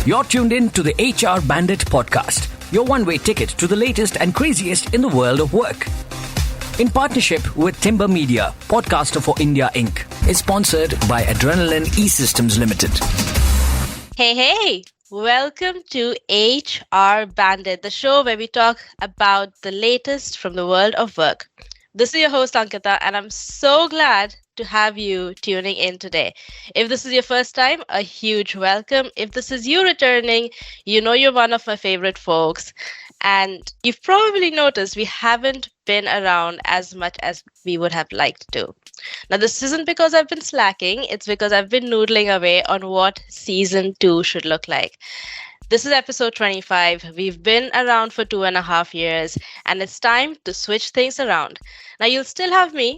You're tuned in to the HR Bandit podcast, your one-way ticket to the latest and craziest in the world of work. In partnership with Timber Media, Podcaster for India Inc. is sponsored by Adrenaline E-Systems Limited. Hey, welcome to HR Bandit, the show where we talk about the latest from the world of work. This is your host, Ankita, and I'm so glad to have you tuning in today. If this is your first time, a huge welcome. If this is you returning, you know you're one of my favorite folks. And you've probably noticed we haven't been around as much as we would have liked to. Now, this isn't because I've been slacking. It's because I've been noodling away on what season 2 should look like. This is episode 25. We've been around for 2.5 years, and it's time to switch things around. Now, you'll still have me,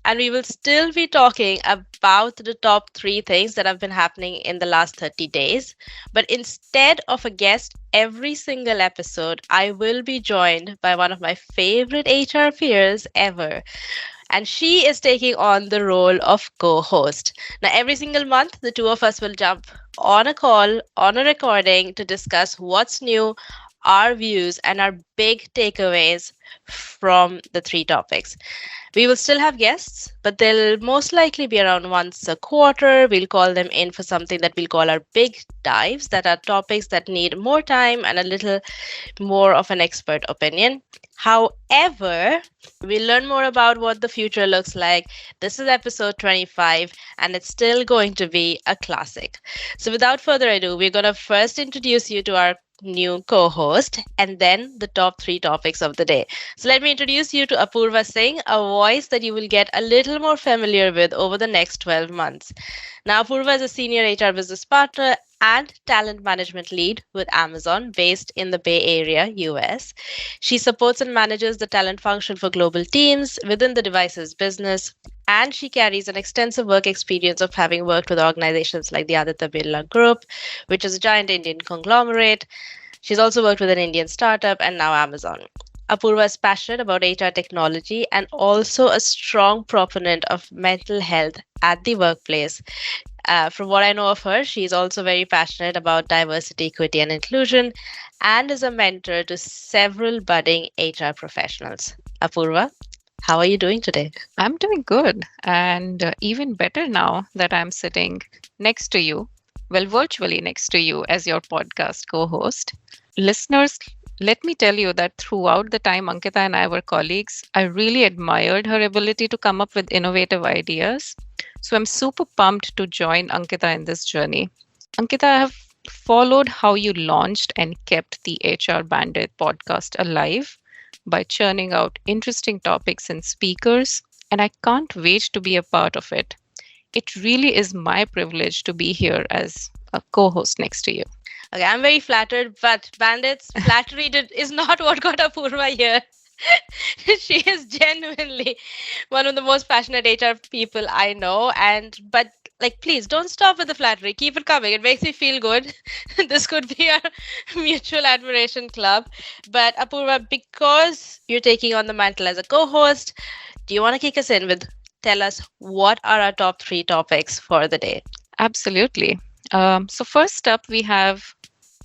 and we will still be talking about the top 3 things that have been happening in the last 30 days. But instead of a guest every single episode, I will be joined by one of my favorite HR peers ever. And she is taking on the role of co-host. Now, every single month, the two of us will jump on a call, on a recording to discuss what's new, our views, and our big takeaways from the 3 topics. We will still have guests, but they'll most likely be around once a quarter. We'll call them in for something that we'll call our big dives, that are topics that need more time and a little more of an expert opinion. However, we'll learn more about what the future looks like. This is episode 25, and it's still going to be a classic. So without further ado, we're going to first introduce you to our new co-host and then the top 3 topics of the day. So let me introduce you to Apurva Singh, a voice that you will get a little more familiar with over the next 12 months. Now, Apurva is a senior HR business partner and talent management lead with Amazon based in the Bay Area, US. She supports and manages the talent function for global teams within the devices business, and she carries an extensive work experience of having worked with organizations like the Aditya Birla Group, which is a giant Indian conglomerate. She's also worked with an Indian startup and now Amazon. Apurva is passionate about HR technology and also a strong proponent of mental health at the workplace. From what I know of her, she's also very passionate about diversity, equity, and inclusion, and is a mentor to several budding HR professionals. Apurva, how are you doing today? I'm doing good, and even better now that I'm sitting next to you, well, virtually next to you as your podcast co-host. Listeners, let me tell you that throughout the time Ankita and I were colleagues, I really admired her ability to come up with innovative ideas. So I'm super pumped to join Ankita in this journey. Ankita, I have followed how you launched and kept the HR Bandit podcast alive by churning out interesting topics and speakers, and I can't wait to be a part of it. It really is my privilege to be here as a co-host next to you. Okay, I'm very flattered, but Bandits, flattery is not what got Apurva here. She is genuinely one of the most passionate HR people I know, but please don't stop with the flattery. Keep it coming. It makes me feel good. This could be our mutual admiration club. But Apurva, because you're taking on the mantle as a co-host, do you want to kick us in with tell us what are our top 3 topics for the day? Absolutely. So first up, we have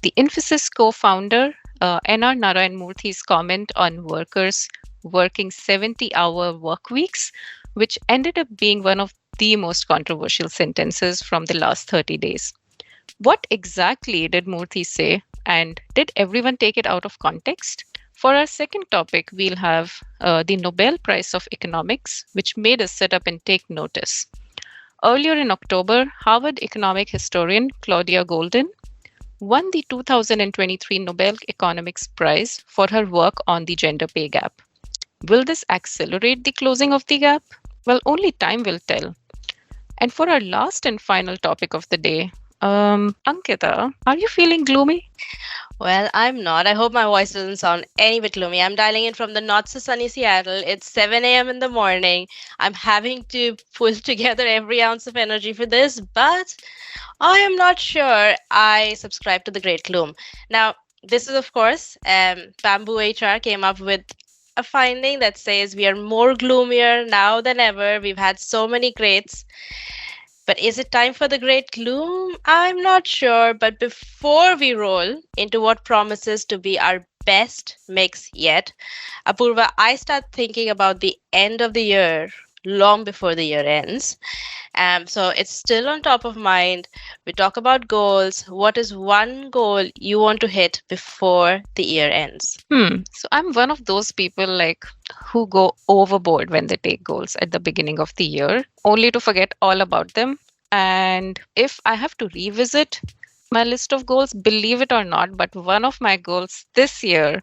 the Infosys co-founder, N.R. Narayan Murthy's comment on workers working 70-hour work weeks, which ended up being one of the most controversial sentences from the last 30 days. What exactly did Murthy say, and did everyone take it out of context? For our second topic, we'll have the Nobel Prize of Economics, which made us sit up and take notice. Earlier in October, Harvard economic historian Claudia Goldin won the 2023 Nobel Economics Prize for her work on the gender pay gap. Will this accelerate the closing of the gap? Well, only time will tell. And for our last and final topic of the day, Ankita, are you feeling gloomy? Well, I'm not. I hope my voice doesn't sound any bit gloomy. I'm dialing in from the not so sunny Seattle. It's 7 a.m. in the morning. I'm having to pull together every ounce of energy for this, but I am not sure I subscribe to the great gloom. Now, this is, of course, Bamboo HR came up with a finding that says we are more gloomier now than ever. We've had so many greats. But is it time for the great gloom? I'm not sure. But before we roll into what promises to be our best mix yet, Apurva, I start thinking about the end of the year long before the year ends. So it's still on top of mind. We talk about goals. What is one goal you want to hit before the year ends? So I'm one of those people like who go overboard when they take goals at the beginning of the year, only to forget all about them. And if I have to revisit my list of goals, believe it or not, but one of my goals this year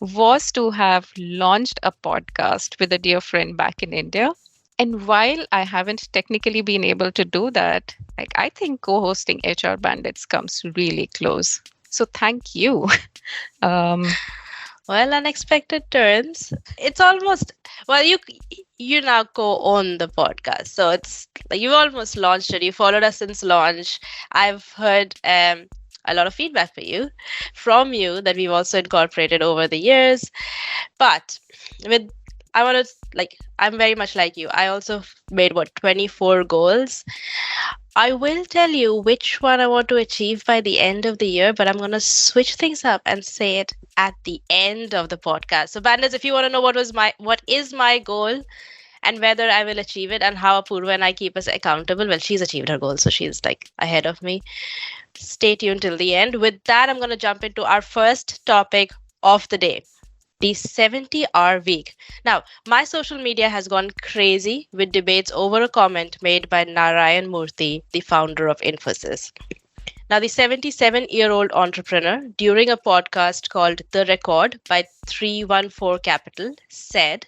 was to have launched a podcast with a dear friend back in India. And while I haven't technically been able to do that, like I think co-hosting HR Bandits comes really close. So thank you. um, Well, unexpected turns. It's almost well, you now co-own the podcast, so it's like you've almost launched it. You followed us since launch. I've heard a lot of feedback from you that we've also incorporated over the years. But with I want to like I'm very much like you. I also made 24 goals. I will tell you which one I want to achieve by the end of the year, but I'm going to switch things up and say it at the end of the podcast. So, Bandits, if you want to know what is my goal and whether I will achieve it and how Apurva and I keep us accountable, well, she's achieved her goal, so she's like ahead of me. Stay tuned till the end. With that, I'm going to jump into our first topic of the day. The 70-hour week. Now, my social media has gone crazy with debates over a comment made by Narayan Murthy, the founder of Infosys. Now, the 77-year-old entrepreneur, during a podcast called The Record by 314 Capital, said,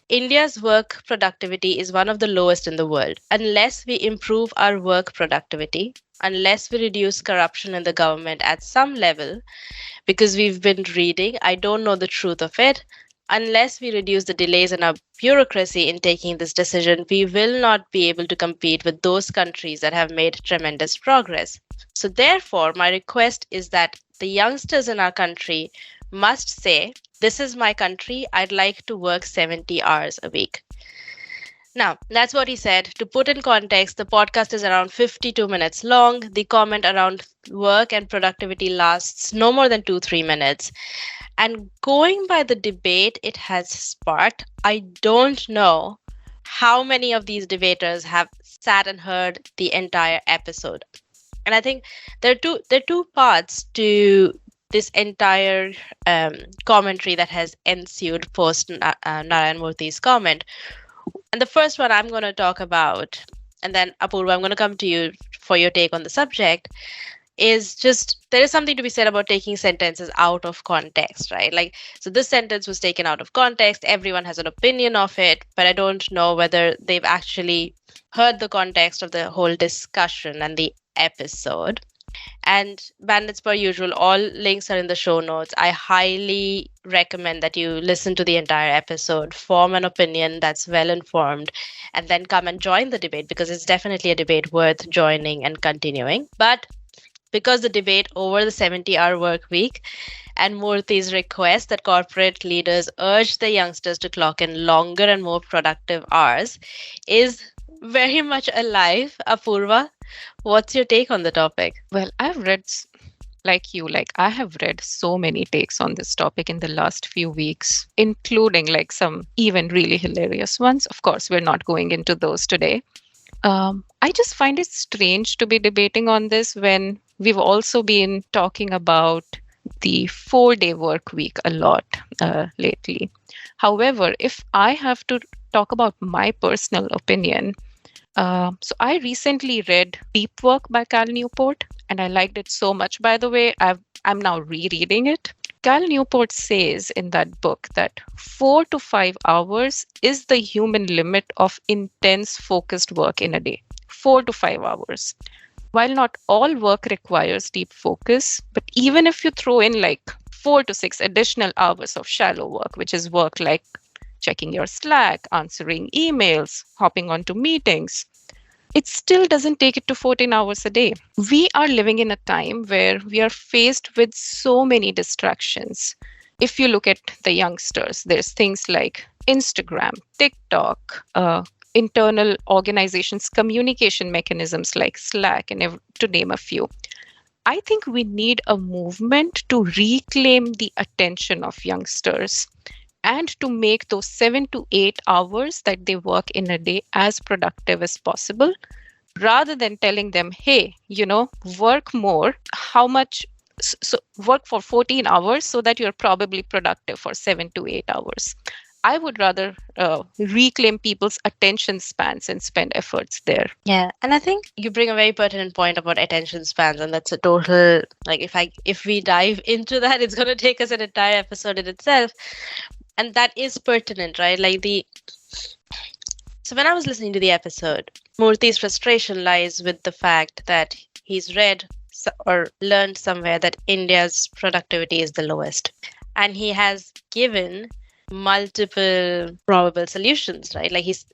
India's work productivity is one of the lowest in the world. Unless we improve our work productivity, unless we reduce corruption in the government at some level, because we've been reading, I don't know the truth of it. Unless we reduce the delays in our bureaucracy in taking this decision, we will not be able to compete with those countries that have made tremendous progress. So therefore, my request is that the youngsters in our country must say, this is my country, I'd like to work 70 hours a week. Now, that's what he said. To put in context, the podcast is around 52 minutes long. The comment around work and productivity lasts no more than 2-3 minutes. And going by the debate it has sparked, I don't know how many of these debaters have sat and heard the entire episode. And I think there are two parts to this entire commentary that has ensued post Narayan Murthy's comment. And the first one I'm going to talk about, and then Apurva, I'm going to come to you for your take on the subject, is just there is something to be said about taking sentences out of context, right? Like, so this sentence was taken out of context. Everyone has an opinion of it, but I don't know whether they've actually heard the context of the whole discussion and the episode. And Bandits, per usual, all links are in the show notes. I highly recommend that you listen to the entire episode, form an opinion that's well informed, and then come and join the debate, because it's definitely a debate worth joining and continuing. But because the debate over the 70-hour work week and Murthy's request that corporate leaders urge the youngsters to clock in longer and more productive hours is very much alive, Apurva, what's your take on the topic? Well, I've read, I have read so many takes on this topic in the last few weeks, including like some even really hilarious ones. Of course, we're not going into those today. I just find it strange to be debating on this when we've also been talking about the 4-day work week a lot lately. However, if I have to talk about my personal opinion, so I recently read Deep Work by Cal Newport, and I liked it so much. By the way, I'm now rereading it. Cal Newport says in that book that 4 to 5 hours is the human limit of intense focused work in a day. 4 to 5 hours. While not all work requires deep focus, but even if you throw in like 4 to 6 additional hours of shallow work, which is work like checking your Slack, answering emails, hopping onto meetings, it still doesn't take it to 14 hours a day. We are living in a time where we are faced with so many distractions. If you look at the youngsters, there's things like Instagram, TikTok, internal organizations' communication mechanisms like Slack and to name a few. I think we need a movement to reclaim the attention of youngsters and to make those 7 to 8 hours that they work in a day as productive as possible, rather than telling them, hey, work more. How much? So work for 14 hours so that you're probably productive for 7 to 8 hours. I would rather reclaim people's attention spans and spend efforts there. Yeah, and I think you bring a very pertinent point about attention spans, and that's a total, like, if we dive into that, it's going to take us an entire episode in itself. And that is pertinent, right? So when I was listening to the episode, Murthy's frustration lies with the fact that he's read or learned somewhere that India's productivity is the lowest. And he has given multiple probable solutions, right? Like he's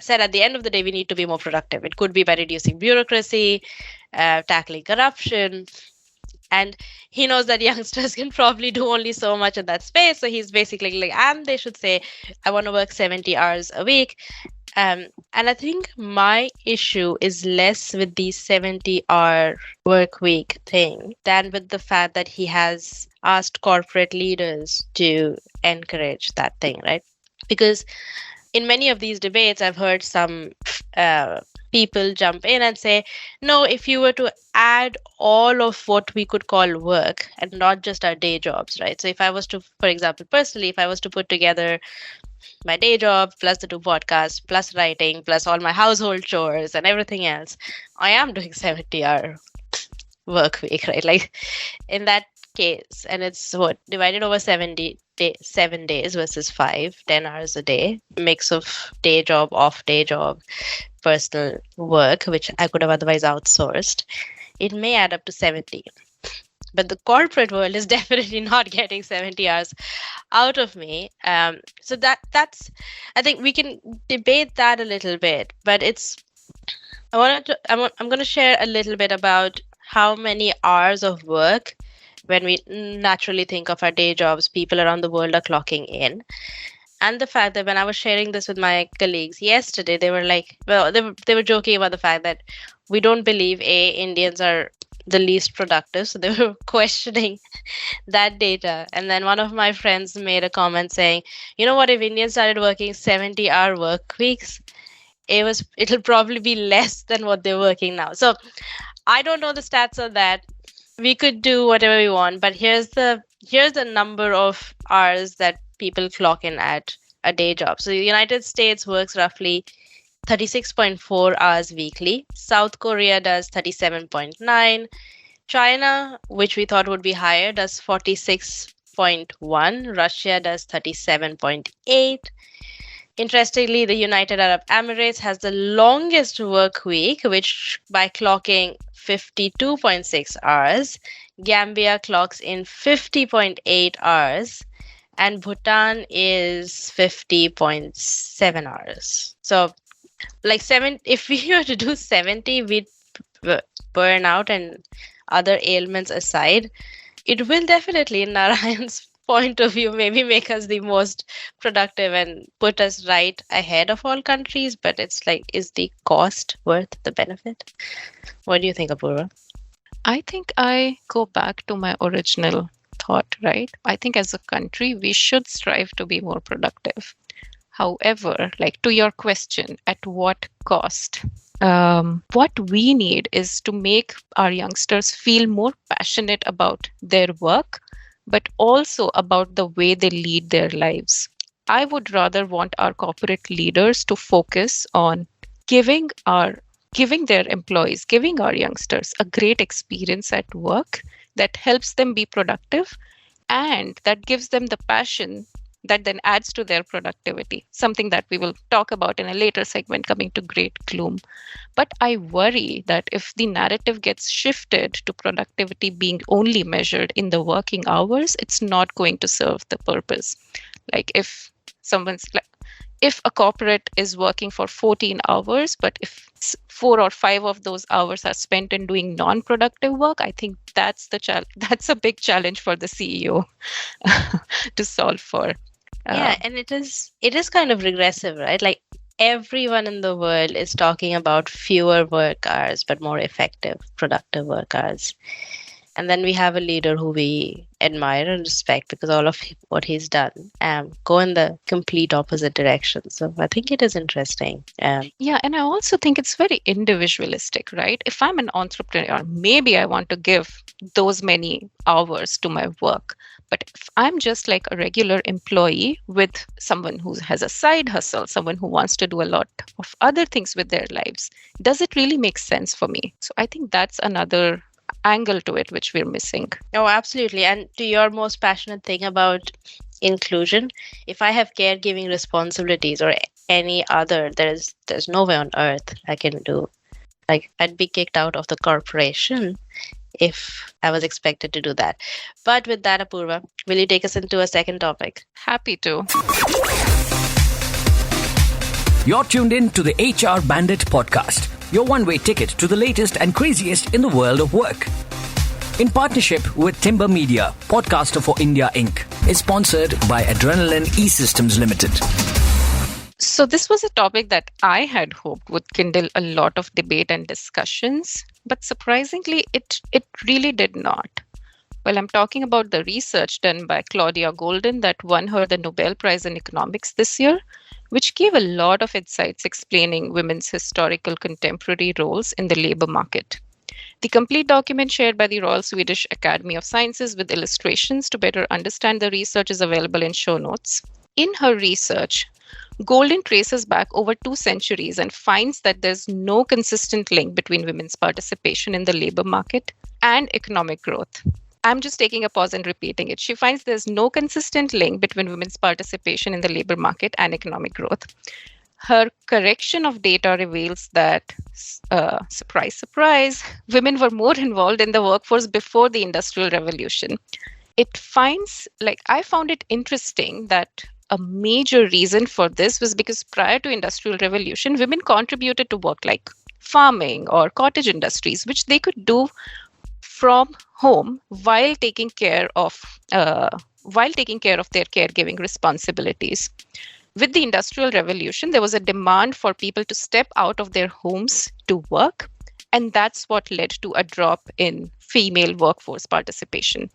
said at the end of the day, we need to be more productive. It could be by reducing bureaucracy, tackling corruption. And he knows that youngsters can probably do only so much in that space. So he's basically like, and they should say, I want to work 70 hours a week. And I think my issue is less with the 70-hour work week thing than with the fact that he has asked corporate leaders to encourage that thing, right? Because in many of these debates, I've heard some people jump in and say, no, if you were to add all of what we could call work and not just our day jobs, right? So if I was to, for example, personally, if I was to put together my day job plus the 2 podcasts plus writing plus all my household chores and everything else, I am doing 70-hour work week, right? Like in that case, and it's what divided over 7 days versus 10 hours a day, mix of day job, off day job, personal work, which I could have otherwise outsourced, it may add up to 70. But the corporate world is definitely not getting 70 hours out of me. So that's, I think we can debate that a little bit, but I'm going to share a little bit about how many hours of work, when we naturally think of our day jobs, people around the world are clocking in. And the fact that when I was sharing this with my colleagues yesterday, they were like, well, they were joking about the fact that we don't believe Indians are the least productive. So they were questioning that data. And then one of my friends made a comment saying, you know what, if Indians started working 70-hour work weeks, it'll probably be less than what they're working now. So I don't know the stats on that. We could do whatever we want, but here's the number of hours that people clock in at a day job. So the United States works roughly 36.4 hours weekly. South Korea does 37.9. China, which we thought would be higher, does 46.1. Russia does 37.8. Interestingly, the United Arab Emirates has the longest work week, which by clocking 52.6 hours. Gambia clocks in 50.8 hours. And Bhutan is 50.7 hours. So like if we were to do 70, we'd burn out, and other ailments aside, it will definitely, in Narayan's point of view, maybe make us the most productive and put us right ahead of all countries. But it's like, is the cost worth the benefit? What do you think, Apurva? I think I go back to my original thought, right? I think as a country, we should strive to be more productive. However, like to your question, at what cost? What we need is to make our youngsters feel more passionate about their work, but also about the way they lead their lives. I would rather want our corporate leaders to focus on giving their employees, giving our youngsters a great experience at work that helps them be productive and that gives them the passion that then adds to their productivity, something that we will talk about in a later segment coming to Great Gloom. But I worry that if the narrative gets shifted to productivity being only measured in the working hours, it's not going to serve the purpose. Like if a corporate is working for 14 hours, but if 4 or 5 of those hours are spent in doing non-productive work, I think that's a big challenge for the CEO to solve for. Yeah, and it is kind of regressive, right? Like everyone in the world is talking about fewer work hours, but more effective, productive work hours. And then we have a leader who we admire and respect because all of what he's done go in the complete opposite direction. So I think it is interesting. Yeah, and I also think it's very individualistic, right? If I'm an entrepreneur, maybe I want to give those many hours to my work. But if I'm just like a regular employee with someone who has a side hustle, someone who wants to do a lot of other things with their lives, does it really make sense for me? So I think that's another angle to it which we're missing. Oh, absolutely. And to your most passionate thing about inclusion, if I have caregiving responsibilities or any other, there's no way on earth I can do. Like, I'd be kicked out of the corporation if I was expected to do that. But with that, Apurva, will you take us into a second topic? Happy to. You're tuned in to the HR Bandit podcast, your one-way ticket to the latest and craziest in the world of work. In partnership with Timber Media, podcaster for India Inc. is sponsored by Adrenaline E-Systems Limited. So this was a topic that I had hoped would kindle a lot of debate and discussions, but surprisingly, it really did not. Well, I'm talking about the research done by Claudia Goldin that won her the Nobel Prize in Economics this year, which gave a lot of insights explaining women's historical contemporary roles in the labor market. The complete document shared by the Royal Swedish Academy of Sciences with illustrations to better understand the research is available in show notes. In her research, Goldin traces back over 2 centuries and finds that there's no consistent link between women's participation in the labor market and economic growth. I'm just taking a pause and repeating it. She finds there's no consistent link between women's participation in the labor market and economic growth. Her correction of data reveals that, surprise, surprise, women were more involved in the workforce before the Industrial Revolution. I found it interesting that a major reason for this was because prior to Industrial Revolution, women contributed to work like farming or cottage industries, which they could do from home while taking care of their caregiving responsibilities. With the Industrial Revolution, there was a demand for people to step out of their homes to work, and that's what led to a drop in female workforce participation.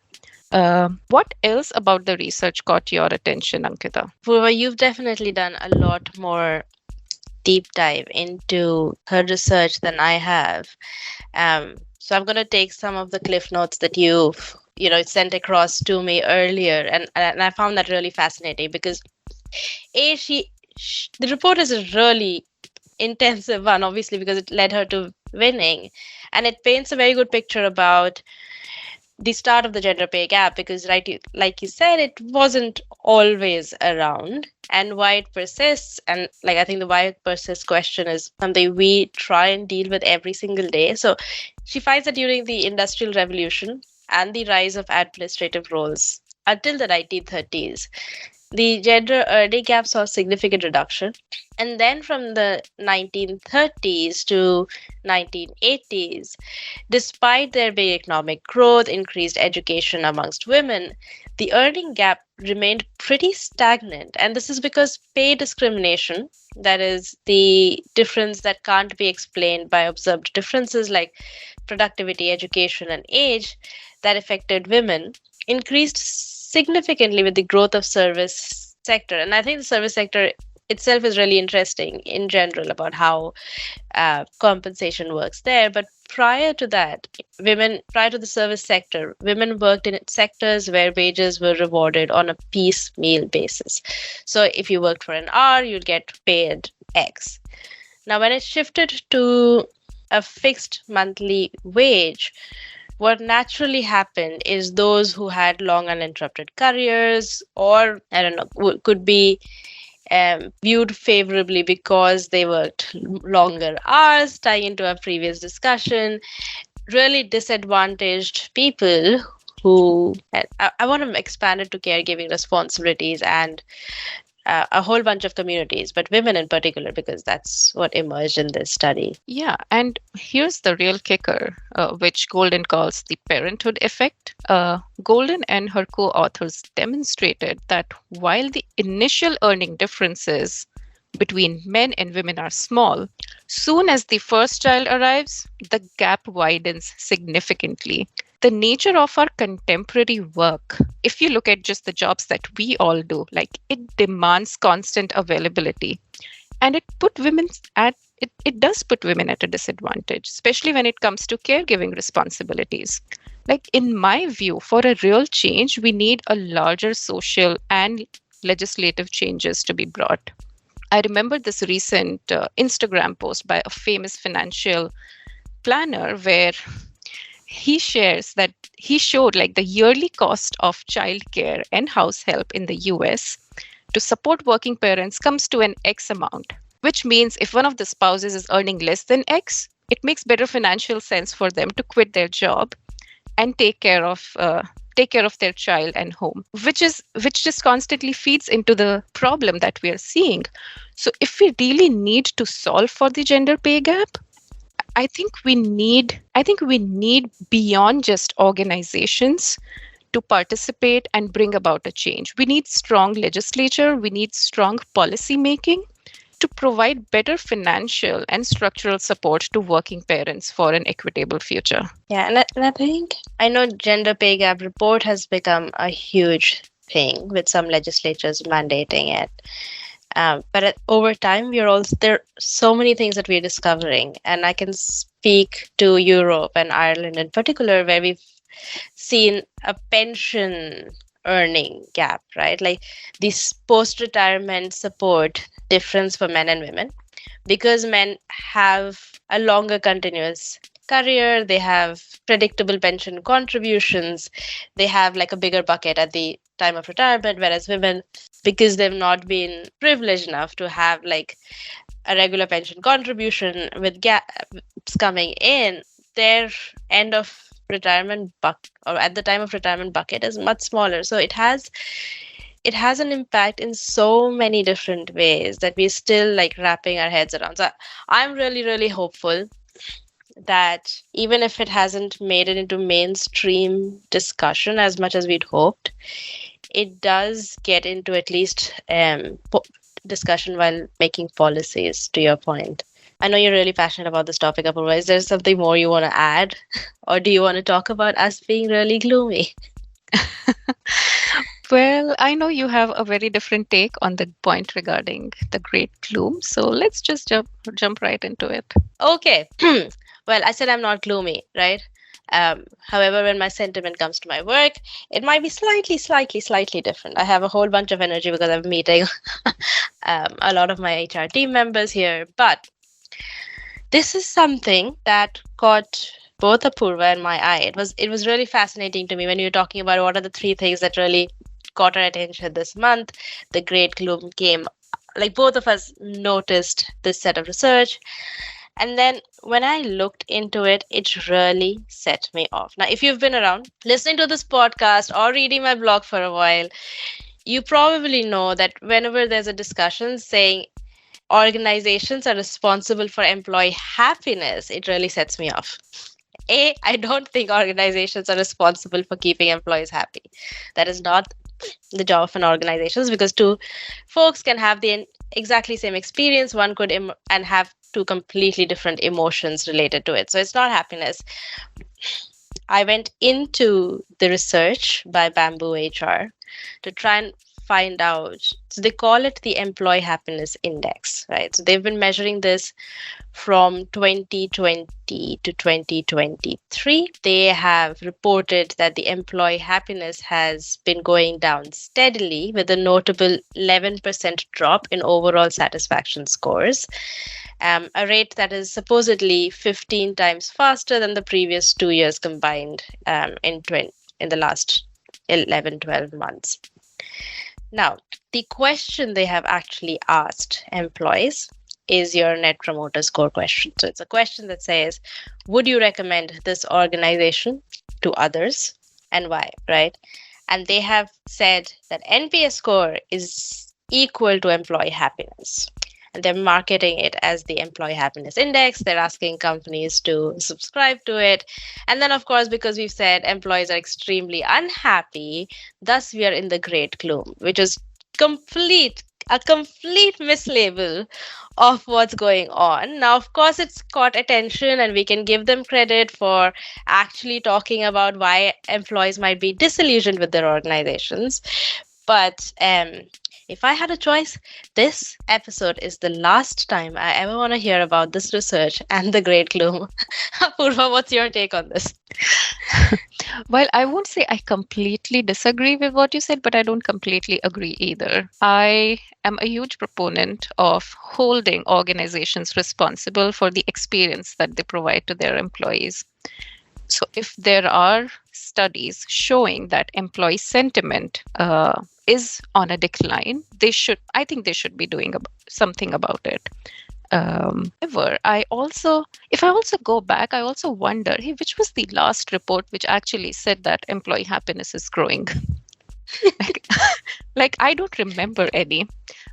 What else about the research caught your attention, Ankita? Purva, you've definitely done a lot more deep dive into her research than I have. So I'm going to take some of the cliff notes that you've sent across to me earlier, and I found that really fascinating because the report is a really intensive one, obviously, because it led her to winning, and it paints a very good picture about the start of the gender pay gap, because like you said, it wasn't always around, and why it persists. And I think the why it persists question is something we try and deal with every single day. So she finds that during the Industrial Revolution and the rise of administrative roles until the 1930s, the gender earning gap saw a significant reduction. And then from the 1930s to 1980s, despite there being economic growth, increased education amongst women, the earning gap remained pretty stagnant. And this is because pay discrimination, that is the difference that can't be explained by observed differences like productivity, education, and age that affected women, increased significantly with the growth of service sector. And I think the service sector itself is really interesting in general about how compensation works there. But prior to the service sector, women worked in sectors where wages were rewarded on a piecemeal basis. So if you worked for an hour, you'd get paid X. Now, when it shifted to a fixed monthly wage, what naturally happened is those who had long uninterrupted careers, or could be viewed favorably because they worked longer hours, tying into our previous discussion, really disadvantaged people who, I want to expand it to caregiving responsibilities and a whole bunch of communities, but women in particular, because that's what emerged in this study. Yeah, and here's the real kicker, which Goldin calls the parenthood effect. Goldin and her co-authors demonstrated that while the initial earning differences between men and women are small, soon as the first child arrives, the gap widens significantly. The nature of our contemporary work, if you look at just the jobs that we all do, like it demands constant availability. And it does put women at a disadvantage, especially when it comes to caregiving responsibilities. Like in my view, for a real change, we need a larger social and legislative changes to be brought. I remember this recent Instagram post by a famous financial planner where he shares that he showed like the yearly cost of childcare and house help in the US to support working parents comes to an X amount, which means if one of the spouses is earning less than X, it makes better financial sense for them to quit their job and take care of their child and home, which just constantly feeds into the problem that we are seeing. So if we really need to solve for the gender pay gap, I think we need beyond just organizations to participate and bring about a change. We need strong legislature, we need strong policy making to provide better financial and structural support to working parents for an equitable future. Yeah, and I think I know gender pay gap report has become a huge thing with some legislatures mandating it. But over time, there are so many things that we're discovering, and I can speak to Europe and Ireland in particular, where we've seen a pension earning gap, right? Like this post-retirement support difference for men and women, because men have a longer continuous career, they have predictable pension contributions, they have like a bigger bucket at the time of retirement, whereas women, because they've not been privileged enough to have like a regular pension contribution with gaps coming in, their end of retirement bucket or at the time of retirement bucket is much smaller. So it has an impact in so many different ways that we're still like wrapping our heads around. So I'm really, really hopeful that even if it hasn't made it into mainstream discussion as much as we'd hoped, it does get into at least discussion while making policies, to your point. I know you're really passionate about this topic, Apurva. Is there something more you want to add? Or do you want to talk about us being really gloomy? Well, I know you have a very different take on the point regarding the great gloom. So let's just jump right into it. Okay. Well, I said I'm not gloomy, right? However, when my sentiment comes to my work, it might be slightly different. I have a whole bunch of energy because I'm meeting a lot of my HR team members here. But this is something that caught both Apurva and my eye. It was really fascinating to me when you were talking about what are the three things that really caught our attention this month. The great gloom came, like both of us noticed this set of research. And then when I looked into it, it really set me off. Now, if you've been around listening to this podcast or reading my blog for a while, you probably know that whenever there's a discussion saying organizations are responsible for employee happiness, it really sets me off. I don't think organizations are responsible for keeping employees happy. That is not the job of an organization, because two folks can have the exactly same experience. One could and have two completely different emotions related to it. So it's not happiness. I went into the research by Bamboo HR to try and find out. So they call it the Employee Happiness Index, right? So they've been measuring this from 2020 to 2023. They have reported that the employee happiness has been going down steadily, with a notable 11% drop in overall satisfaction scores, a rate that is supposedly 15 times faster than the previous 2 years combined in the last 11-12 months. Now, the question they have actually asked employees is your Net Promoter Score question. So it's a question that says, would you recommend this organization to others and why, right? And they have said that NPS score is equal to employee happiness. And they're marketing it as the Employee Happiness Index. They're asking companies to subscribe to it. And then, of course, because we've said employees are extremely unhappy, thus we are in the great gloom, which is complete a complete mislabel of what's going on. Now, of course, it's caught attention, and we can give them credit for actually talking about why employees might be disillusioned with their organizations. But if I had a choice, this episode is the last time I ever want to hear about this research and the great gloom. Apurva, what's your take on this? Well, I won't say I completely disagree with what you said, but I don't completely agree either. I am a huge proponent of holding organizations responsible for the experience that they provide to their employees. So if there are studies showing that employee sentiment is on a decline, I think they should be doing something about it. However, if I also go back, I also wonder, hey, which was the last report which actually said that employee happiness is growing? like I don't remember any.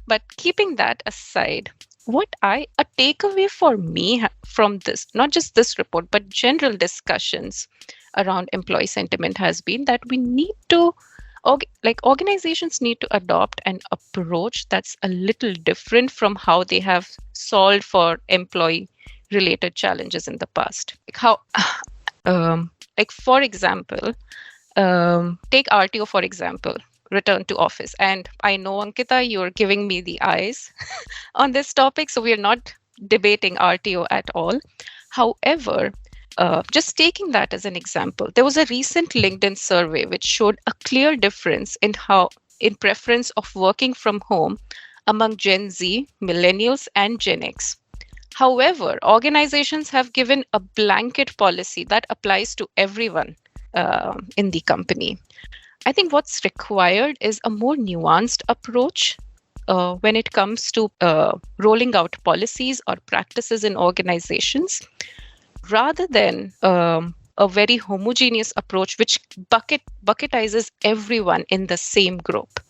But keeping that aside, a takeaway for me from this, not just this report, but general discussions around employee sentiment has been that we need to, organizations need to adopt an approach that's a little different from how they have solved for employee related challenges in the past. For example, take RTO, for example, return to office. And I know, Ankita, you're giving me the eyes on this topic, so we're not debating RTO at all. However, just taking that as an example, there was a recent LinkedIn survey which showed a clear difference in preference of working from home among Gen Z, millennials, and Gen X. However, organizations have given a blanket policy that applies to everyone in the company. I think what's required is a more nuanced approach when it comes to rolling out policies or practices in organizations, rather than a very homogeneous approach which bucketizes everyone in the same group.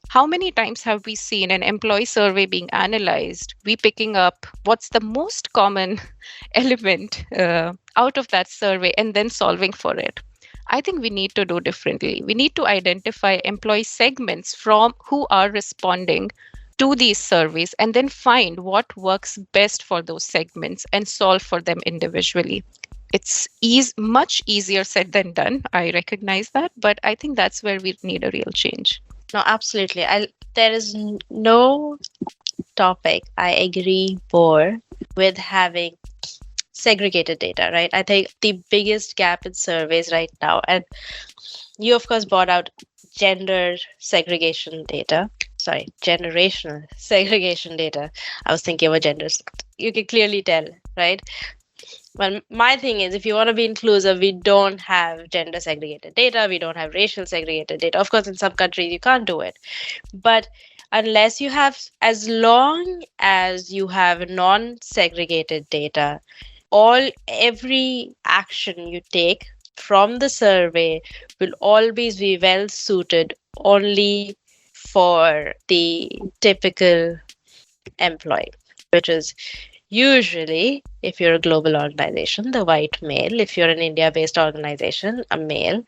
How many times have we seen an employee survey being analyzed, we picking up what's the most common element out of that survey and then solving for it? I think we need to do differently. We need to identify employee segments from who are responding to these surveys and then find what works best for those segments and solve for them individually. It's much easier said than done. I recognize that, but I think that's where we need a real change. No, absolutely. There is no topic I agree more with having segregated data, right? I think the biggest gap in surveys right now, and you of course brought out generational segregation data. I was thinking about genders. You can clearly tell, right? Well, my thing is, if you want to be inclusive, we don't have gender segregated data. We don't have racial segregated data. Of course, in some countries, you can't do it. But as long as you have non-segregated data, every action you take from the survey will always be well suited only for the typical employee, which is usually, if you're a global organization, the white male. If you're an India-based organization, a male,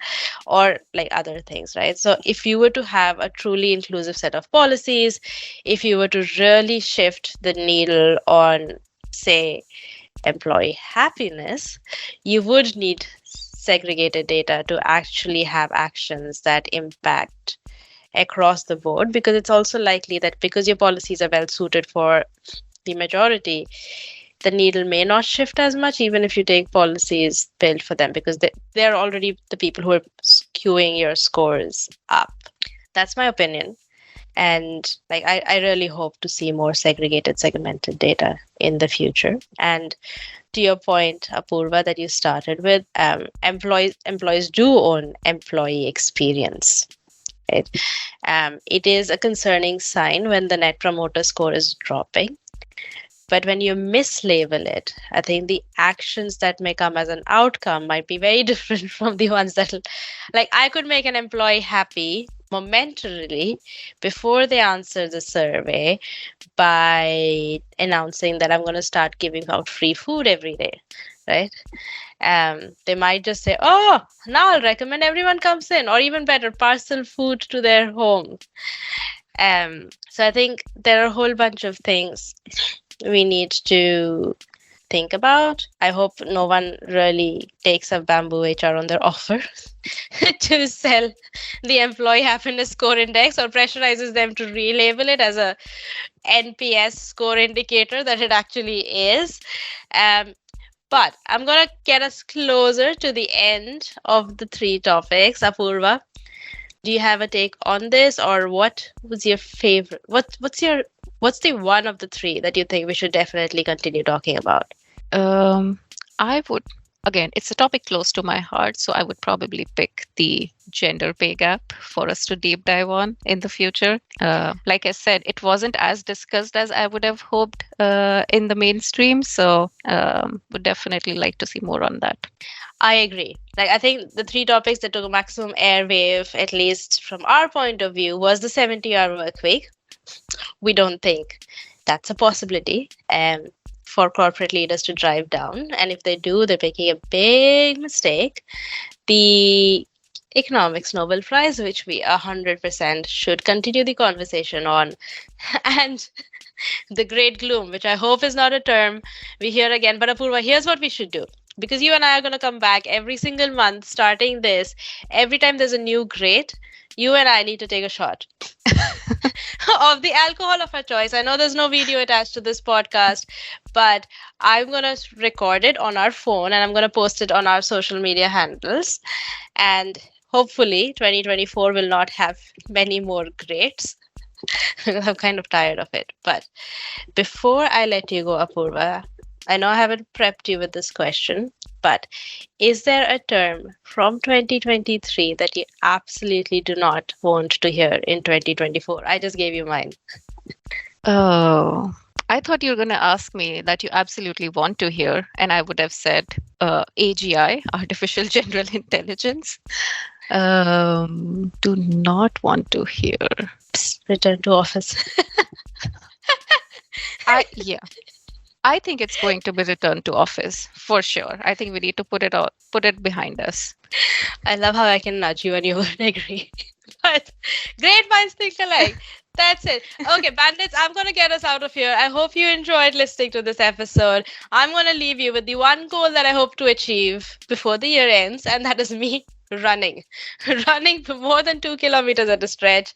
or like other things, right? So if you were to have a truly inclusive set of policies, if you were to really shift the needle on, say, employee happiness, you would need segregated data to actually have actions that impact across the board, because it's also likely that because your policies are well suited for the majority, the needle may not shift as much, even if you take policies built for them, because they're already the people who are skewing your scores up. That's my opinion. And I really hope to see more segmented data in the future. And to your point, Apurva, that you started with, employees do own employee experience. Right? It is a concerning sign when the Net Promoter Score is dropping. But when you mislabel it, I think the actions that may come as an outcome might be very different from the ones that, I could make an employee happy momentarily before they answer the survey by announcing that I'm going to start giving out free food every day, right? They might just say, oh, now I'll recommend everyone comes in, or even better, parcel food to their home. So I think there are a whole bunch of things we need to think about. I hope no one really takes up bamboo HR on their offer to sell the employee happiness score index or pressurizes them to relabel it as a NPS score indicator that it actually is. But I'm going to get us closer to the end of the 3 topics. Apurva, do you have a take on this, or what was your favorite? What's the one of the 3 that you think we should definitely continue talking about? I would, again, it's a topic close to my heart, so I would probably pick the gender pay gap for us to deep dive on in the future. Like I said, it wasn't as discussed as I would have hoped in the mainstream, so would definitely like to see more on that. I agree. I think the 3 topics that took maximum airwave, at least from our point of view, was the 70-hour work week. We don't think that's a possibility for corporate leaders to drive down. And if they do, they're making a big mistake. The economics Nobel Prize, which we 100% should continue the conversation on. And the great gloom, which I hope is not a term we hear again. But Apurva, here's what we should do. Because you and I are going to come back every single month starting this. Every time there's a new great, you and I need to take a shot of the alcohol of our choice. I know there's no video attached to this podcast, but I'm going to record it on our phone and I'm going to post it on our social media handles. And hopefully 2024 will not have many more greats. I'm kind of tired of it. But before I let you go, Apurva, I know I haven't prepped you with this question, but is there a term from 2023 that you absolutely do not want to hear in 2024? I just gave you mine. Oh, I thought you were going to ask me that you absolutely want to hear, and I would have said AGI, Artificial General Intelligence. Do not want to hear. Psst, return to office. Yeah. I think it's going to be returned to office for sure. I think we need to put it behind us. I love how I can nudge you and you would agree. But great minds think alike. That's it. Okay, bandits, I'm going to get us out of here. I hope you enjoyed listening to this episode. I'm going to leave you with the one goal that I hope to achieve before the year ends, and that is me running for more than 2 kilometers at a stretch.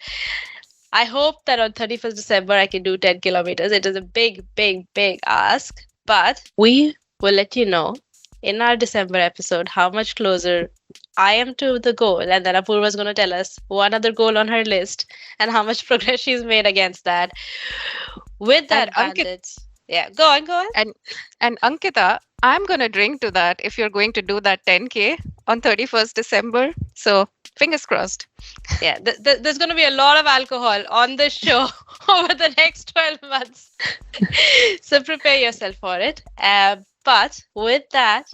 I hope that on 31st December, I can do 10 kilometers. It is a big, big, big ask. But we will let you know in our December episode how much closer I am to the goal. And then Apurva is going to tell us one other goal on her list and how much progress she's made against that. With that, bandits. Yeah, go on. And Ankita, I'm going to drink to that if you're going to do that 10K on 31st December. So fingers crossed. Yeah, there's going to be a lot of alcohol on this show over the next 12 months. So prepare yourself for it. But with that,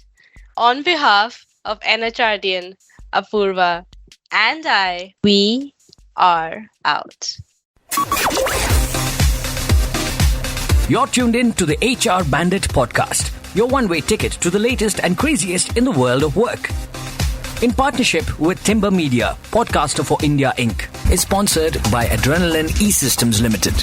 on behalf of NHRDN, Apurva, and I, we are out. You're tuned in to the HR Bandit podcast, your one-way ticket to the latest and craziest in the world of work. In partnership with Timber Media, podcaster for India Inc. is sponsored by Adrenaline E-Systems Limited.